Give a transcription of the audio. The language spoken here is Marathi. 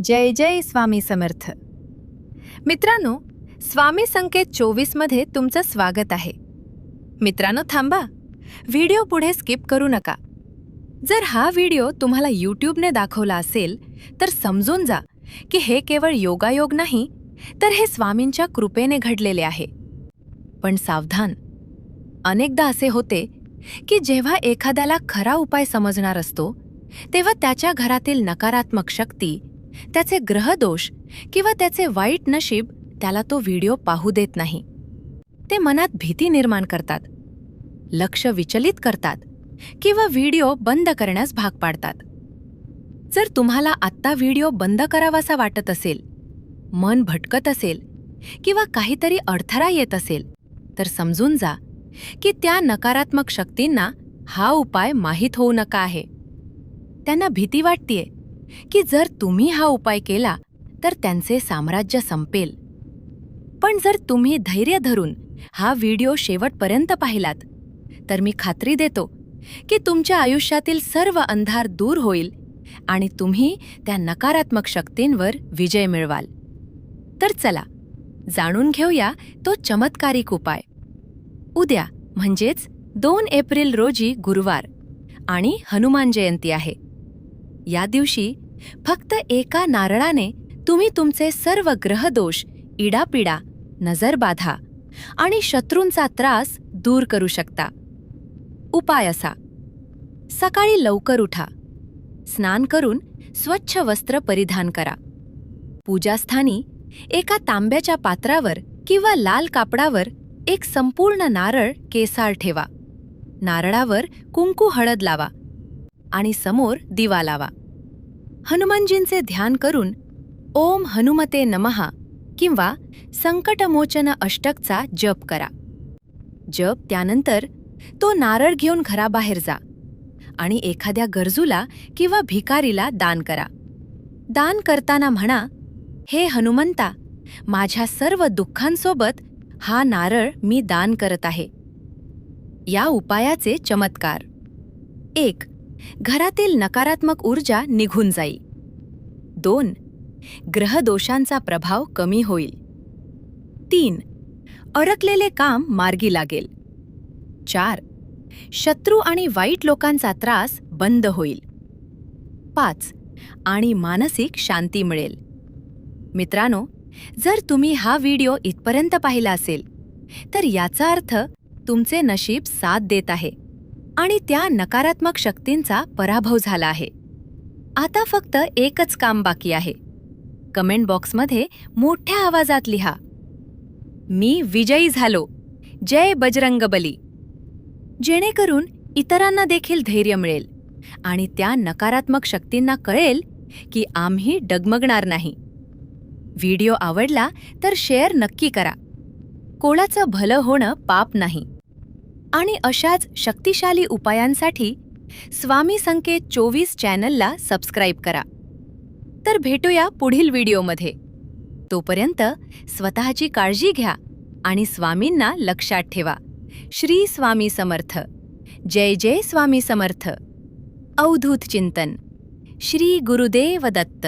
जय जय स्वामी समर्थ. मित्रांनो, स्वामी संकेत 24 मध्ये तुमचं स्वागत आहे. मित्रांनो, थांबा, व्हिडिओ पुढे स्किप करू नका. जर हा व्हिडिओ तुम्हाला यूट्यूबने दाखवला असेल तर समजून जा की हे केवळ योगायोग नाही, तर हे स्वामींच्या कृपेने घडलेले आहे. पण सावधान, अनेकदा असे होते की जेव्हा एखाद्याला खरा उपाय समजणार असतो तेव्हा त्याच्या घरातील नकारात्मक शक्ती, त्याचे ग्रहदोष किंवा त्याचे वाईट नशीब त्याला तो व्हिडिओ पाहू देत नाही. ते मनात भीती निर्माण करतात, लक्ष विचलित करतात किंवा व्हिडिओ बंद करण्यास भाग पाडतात. जर तुम्हाला आत्ता व्हिडिओ बंद करावासा वाटत असेल, मन भटकत असेल किंवा काहीतरी अडथळा येत असेल, तर समजून जा की त्या नकारात्मक शक्तींना हा उपाय माहीत होऊ नका आहे. त्यांना भीती वाटतेय की जर तुम्ही हा उपाय केला तर त्यांचे साम्राज्य संपेल. पण जर तुम्ही धैर्य धरून हा व्हिडिओ शेवटपर्यंत पाहिलात तर मी खात्री देतो की तुमच्या आयुष्यातील सर्व अंधार दूर होईल आणि तुम्ही त्या नकारात्मक शक्तींवर विजय मिळवाल. तर चला, जाणून घेऊया तो चमत्कारिक उपाय. उद्या म्हणजेच 2 एप्रिल रोजी गुरुवार आणि हनुमान जयंती आहे. या दिवशी फक्त एका नारळाने तुम्ही तुमचे सर्व ग्रहदोष, इडापिडा, नजरबाधा आणि शत्रूंचा त्रास दूर करू शकता. उपाय असा: सकाळी लवकर उठा, स्नान करून स्वच्छ वस्त्र परिधान करा. पूजास्थानी एका तांब्याच्या पात्रावर किंवा लाल कापडावर एक संपूर्ण नारळ केसाळ ठेवा. नारळावर कुंकू हळद लावा आणि समोर दिवा लावा. हनुमानजींचे ध्यान करून ओम हनुमते नमः किंवा संकटमोचन अष्टकचा जप करा. जप त्यानंतर तो नारळ घेऊन घराबाहेर जा आणि एखाद्या गरजूला किंवा भिकारीला दान करा. दान करताना म्हणा, हे हनुमंता, माझ्या सर्व दुःखांसोबत हा नारळ मी दान करत आहे. या उपायाचे चमत्कार: 1. घरातील नकारात्मक ऊर्जा निघून जाईल. 2. ग्रहदोषांचा प्रभाव कमी होईल. 3. अडकलेले काम मार्गी लागेल. 4. शत्रू आणि वाईट लोकांचा त्रास बंद होईल. 5. आणि मानसिक शांती मिळेल. मित्रांनो, जर तुम्ही हा व्हिडिओ इथपर्यंत पाहिला असेल तर याचा अर्थ तुमचे नशीब साथ देत आहे आणि त्या नकारात्मक शक्तींचा पराभव झाला आहे. आता फक्त एकच काम बाकी आहे. कमेंट बॉक्समध्ये मोठ्या आवाजात लिहा, मी विजयी झालो, जय बजरंगबली, जेणेकरून इतरांना देखील धैर्य मिळेल आणि त्या नकारात्मक शक्तींना कळेल की आम्ही डगमगणार नाही. व्हिडिओ आवडला तर शेअर नक्की करा. कोणाचं भलं होणं पाप नाही. आणि अशाच शक्तिशाली उपायांसाठी स्वामी संकेत 24 चॅनलला सबस्क्राईब करा. तर भेटूया पुढील व्हिडिओमध्ये. तोपर्यंत स्वतःची काळजी घ्या आणि स्वामींना लक्षात ठेवा. श्री स्वामी समर्थ. जय जय स्वामी समर्थ. अवधूत चिंतन. श्री गुरुदेव दत्त.